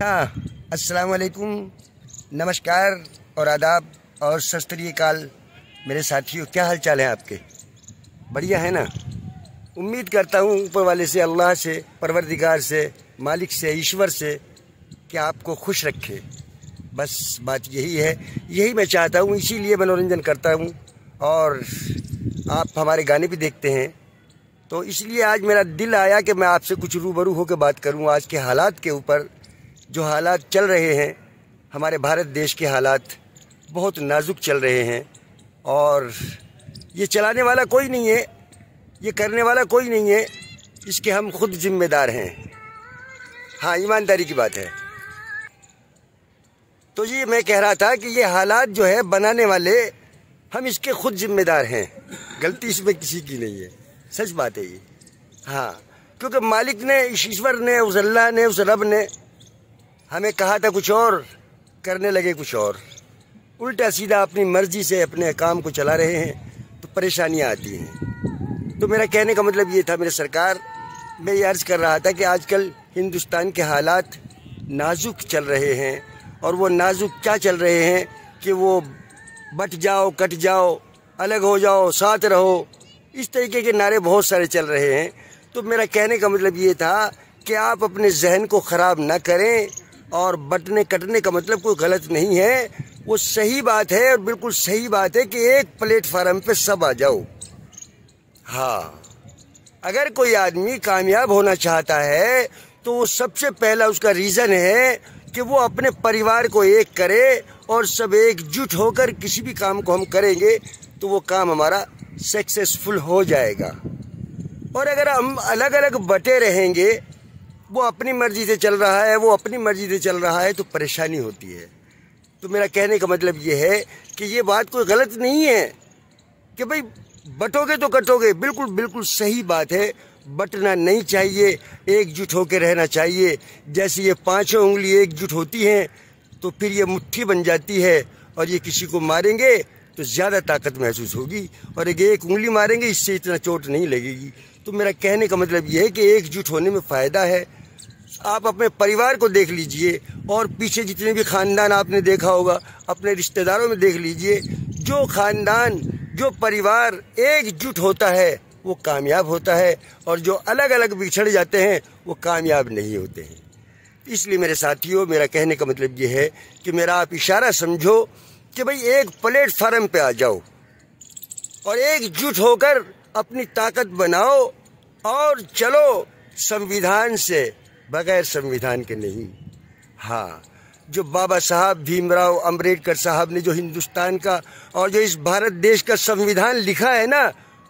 हाँ, अस्सलाम वालेकुम, नमस्कार और आदाब और सत श्री अकाल मेरे साथियों। क्या हाल चाल है आपके? बढ़िया है ना? उम्मीद करता हूँ ऊपर वाले से, अल्लाह से, परवरदिगार से, मालिक से, ईश्वर से कि आपको खुश रखे। बस बात यही है, यही मैं चाहता हूँ, इसीलिए मनोरंजन करता हूँ। और आप हमारे गाने भी देखते हैं, तो इसलिए आज मेरा दिल आया कि मैं आपसे कुछ रूबरू होकर बात करूँ आज के हालात के ऊपर। जो हालात चल रहे हैं, हमारे भारत देश के हालात बहुत नाजुक चल रहे हैं और ये चलाने वाला कोई नहीं है, ये करने वाला कोई नहीं है, इसके हम खुद जिम्मेदार हैं। हाँ, ईमानदारी की बात है। तो ये मैं कह रहा था कि ये हालात जो है बनाने वाले हम इसके खुद जिम्मेदार हैं, गलती इसमें किसी की नहीं है, सच बात है ये। हाँ, क्योंकि मालिक ने, ईश्वर ने, उस अल्लाह ने, उस रब ने हमें कहा था कुछ और, करने लगे कुछ और, उल्टा सीधा अपनी मर्जी से अपने काम को चला रहे हैं, तो परेशानियां आती हैं। तो मेरा कहने का मतलब ये था, मेरे सरकार, मैं ये अर्ज़ कर रहा था कि आजकल हिंदुस्तान के हालात नाजुक चल रहे हैं। और वो नाजुक क्या चल रहे हैं कि वो बट जाओ, कट जाओ, अलग हो जाओ, साथ रहो, इस तरीके के नारे बहुत सारे चल रहे हैं। तो मेरा कहने का मतलब ये था कि आप अपने जहन को ख़राब ना करें। और बटने कटने का मतलब कोई गलत नहीं है, वो सही बात है और बिल्कुल सही बात है कि एक प्लेटफार्म पे सब आ जाओ। हाँ, अगर कोई आदमी कामयाब होना चाहता है तो वो सबसे पहला उसका रीज़न है कि वो अपने परिवार को एक करे और सब एकजुट होकर किसी भी काम को हम करेंगे तो वो काम हमारा सक्सेसफुल हो जाएगा। और अगर हम अलग अलग बटे रहेंगे, वो अपनी मर्जी से चल रहा है, वो अपनी मर्जी से चल रहा है, तो परेशानी होती है। तो मेरा कहने का मतलब ये है कि ये बात कोई गलत नहीं है कि भाई बटोगे तो कटोगे, बिल्कुल बिल्कुल सही बात है। बटना नहीं चाहिए, एकजुट होकर रहना चाहिए। जैसे ये पांचों उंगली एकजुट होती हैं तो फिर ये मुट्ठी बन जाती है और ये किसी को मारेंगे तो ज़्यादा ताकत महसूस होगी, और एक उंगली मारेंगे इससे इतना चोट नहीं लगेगी। तो मेरा कहने का मतलब ये है कि एकजुट होने में फ़ायदा है। आप अपने परिवार को देख लीजिए और पीछे जितने भी ख़ानदान आपने देखा होगा, अपने रिश्तेदारों में देख लीजिए, जो ख़ानदान, जो परिवार एकजुट होता है वो कामयाब होता है, और जो अलग अलग बिछड़ जाते हैं वो कामयाब नहीं होते हैं। इसलिए मेरे साथियों, मेरा कहने का मतलब ये है कि मेरा आप इशारा समझो कि भाई एक प्लेटफार्म पे आ जाओ और एकजुट होकर अपनी ताकत बनाओ और चलो संविधान से, बगैर संविधान के नहीं। हाँ, जो बाबा साहब भीमराव अम्बेडकर साहब ने जो हिंदुस्तान का और जो इस भारत देश का संविधान लिखा है ना,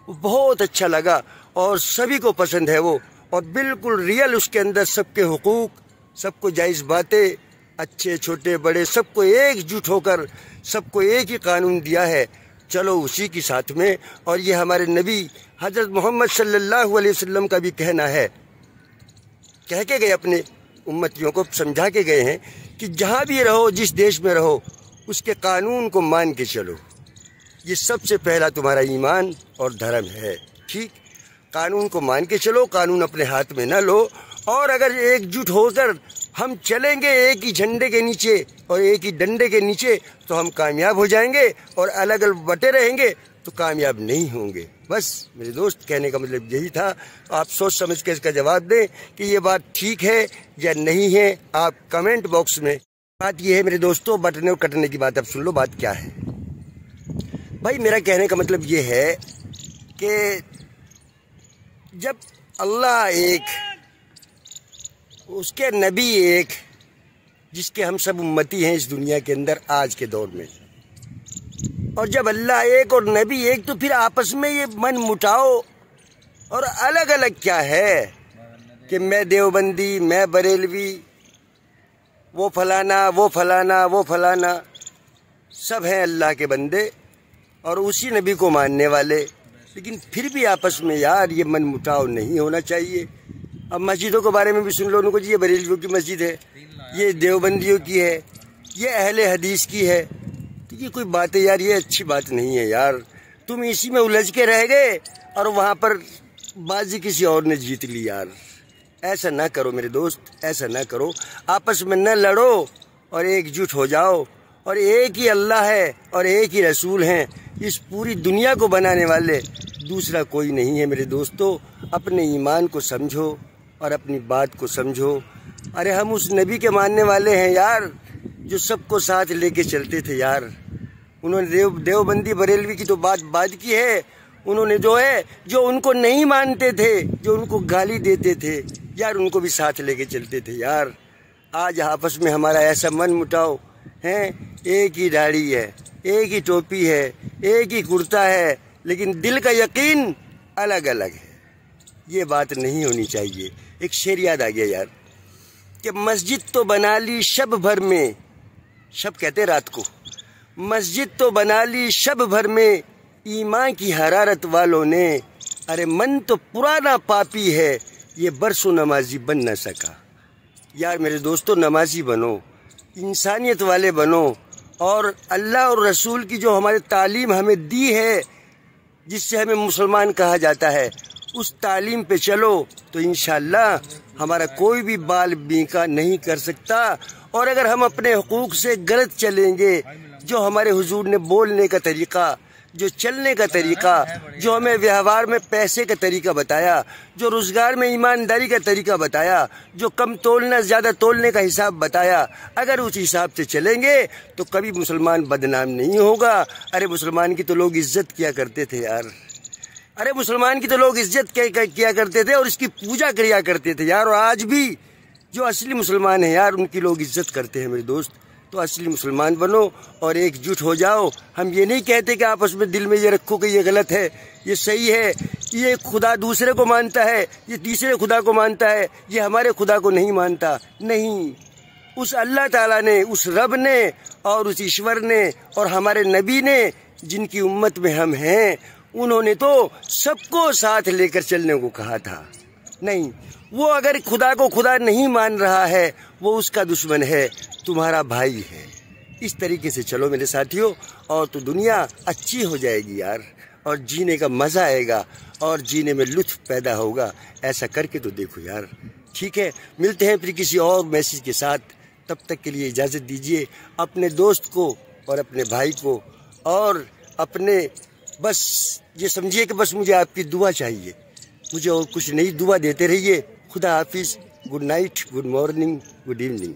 वो बहुत अच्छा लगा और सभी को पसंद है वो, और बिल्कुल रियल उसके अंदर सबके हुकूक, सबको जायज़ बातें, अच्छे छोटे बड़े सबको एकजुट होकर सबको एक ही कानून दिया है, चलो उसी के साथ में। और ये हमारे नबी हज़रत मोहम्मद सल्लल्लाहु अलैहि वसल्लम का भी कहना है, कह के गए, अपने उम्मतियों को समझा के गए हैं कि जहाँ भी रहो, जिस देश में रहो, उसके कानून को मान के चलो। ये सबसे पहला तुम्हारा ईमान और धर्म है। ठीक, कानून को मान के चलो, कानून अपने हाथ में ना लो। और अगर एकजुट होकर हम चलेंगे एक ही झंडे के नीचे और एक ही डंडे के नीचे तो हम कामयाब हो जाएंगे, और अलग अलग बटे रहेंगे तो कामयाब नहीं होंगे। बस मेरे दोस्त, कहने का मतलब यही था। आप सोच समझ के इसका जवाब दें कि ये बात ठीक है या नहीं है। आप कमेंट बॉक्स में। बात ये है मेरे दोस्तों, बटने और कटने की बात अब सुन लो। बात क्या है भाई? मेरा कहने का मतलब ये है कि जब अल्लाह एक, उसके नबी एक, जिसके हम सब उम्मती हैं इस दुनिया के अंदर आज के दौर में, और जब अल्लाह एक और नबी एक, तो फिर आपस में ये मन मुटाओ और अलग अलग क्या है कि मैं देवबंदी, मैं बरेलवी, वो फलाना, वो फलाना, वो फलाना, सब हैं अल्लाह के बंदे और उसी नबी को मानने वाले। लेकिन फिर भी आपस में यार ये मन मुटाव नहीं होना चाहिए। अब मस्जिदों के बारे में भी सुन लो उनको जी, ये बरेलवियों की मस्जिद है, ये देवबंदियों की है, ये अहले हदीस की है। तो ये कोई बात है यार, ये अच्छी बात नहीं है यार। तुम इसी में उलझ के रह गए और वहाँ पर बाजी किसी और ने जीत ली यार। ایسا نہ کرو میرے دوست، ایسا نہ کرو، آپس میں نہ لڑو اور ایک جٹ ہو جاؤ، اور ایک ہی اللہ ہے اور ایک ہی رسول ہیں، اس پوری دنیا کو بنانے والے دوسرا کوئی نہیں ہے میرے دوستو۔ اپنے ایمان کو سمجھو اور اپنی بات کو سمجھو۔ ارے ہم اس نبی کے ماننے والے ہیں یار، جو سب کو ساتھ لے کے چلتے تھے یار۔ انہوں نے دیوبندی بریلوی کی تو بات کی ہے، انہوں نے جو ان کو نہیں مانتے تھے، جو ان کو گالی دیتے تھے یار، ان کو بھی ساتھ لے کے چلتے تھے یار۔ آج آپس میں ہمارا ایسا من مٹاؤ ہے، ایک ہی داڑھی ہے، ایک ہی ٹوپی ہے، ایک ہی کرتا ہے، لیکن دل کا یقین الگ الگ ہے۔ یہ بات نہیں ہونی چاہیے۔ ایک شعر یاد آ گیا یار کہ مسجد تو بنا لی شب بھر میں، شب کہتے رات کو، مسجد تو بنا لی شب بھر میں ایمان کی حرارت والوں نے، ارے من تو پرانا پاپی ہے یہ برسوں نمازی بن نہ سکا۔ یار میرے دوستو، نمازی بنو، انسانیت والے بنو، اور اللہ اور رسول کی جو ہماری تعلیم ہمیں دی ہے، جس سے ہمیں مسلمان کہا جاتا ہے، اس تعلیم پہ چلو تو انشاءاللہ ہمارا کوئی بھی بال بیکا نہیں کر سکتا۔ اور اگر ہم اپنے حقوق سے غلط چلیں گے، جو ہمارے حضور نے بولنے کا طریقہ، جو چلنے کا طریقہ، جو ہمیں ویوہار میں پیسے کا طریقہ بتایا، جو روزگار میں ایمانداری کا طریقہ بتایا، جو کم تولنا زیادہ تولنے کا حساب بتایا، اگر اس حساب سے چلیں گے تو کبھی مسلمان بدنام نہیں ہوگا۔ ارے مسلمان کی تو لوگ عزت کیا کرتے تھے یار، ارے مسلمان کی تو لوگ عزت کیا کرتے تھے اور اس کی پوجا کیا کرتے تھے یار، اور آج بھی جو اصلی مسلمان ہیں یار، ان کی لوگ عزت کرتے ہیں میرے دوست۔ تو اصلی مسلمان بنو اور ایک جٹ ہو جاؤ۔ ہم یہ نہیں کہتے کہ آپس میں دل میں یہ رکھو کہ یہ غلط ہے، یہ صحیح ہے، یہ خدا دوسرے کو مانتا ہے، یہ تیسرے خدا کو مانتا ہے، یہ ہمارے خدا کو نہیں مانتا۔ نہیں، اس اللہ تعالیٰ نے، اس رب نے اور اس ایشور نے اور ہمارے نبی نے، جن کی امت میں ہم ہیں، انہوں نے تو سب کو ساتھ لے کر چلنے کو کہا تھا۔ نہیں، وہ اگر خدا کو خدا نہیں مان رہا ہے، وہ اس کا دشمن ہے، تمہارا بھائی ہے۔ اس طریقے سے چلو میرے ساتھیوں، اور تو دنیا اچھی ہو جائے گی یار، اور جینے کا مزہ آئے گا اور جینے میں لطف پیدا ہوگا۔ ایسا کر کے تو دیکھو یار۔ ٹھیک ہے، ملتے ہیں پھر کسی اور میسج کے ساتھ، تب تک کے لیے اجازت دیجیے اپنے دوست کو اور اپنے بھائی کو، اور اپنے بس یہ سمجھیے کہ بس مجھے آپ کی دعا چاہیے، مجھے اور کچھ نہیں، دعا دیتے رہیے۔ خدا حافظ، good night, good morning, good evening.